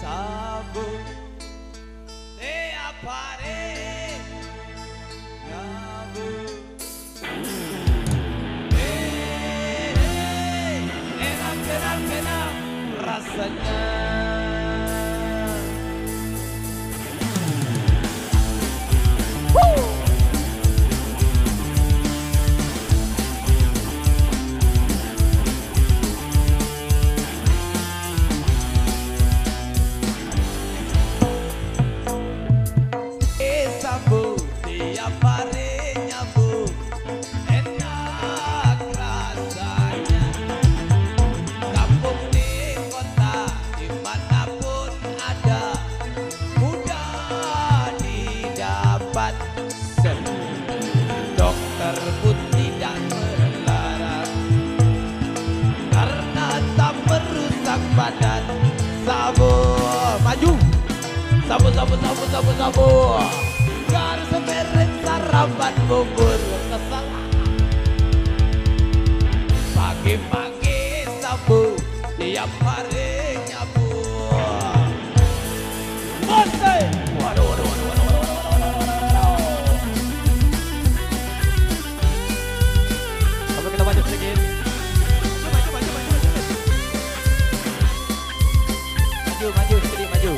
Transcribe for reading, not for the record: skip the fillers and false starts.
sabu tiap hari nyabu enak rasanya. Sabu tiap hari nyabu enak rasanya. Kampung di kota dimanapun ada mudah didapat. Dokter pun tidak melarang karena tak merusak badan. Sabu maju, sabu sabu sabu sabu sabu. Harus beres sarapan bubur kesal. Pagi-pagi sabu tiap hari nyabu. Bose, waduh waduh waduh waduh waduh waduh. Coba kita maju sedikit. Maju sedikit maju.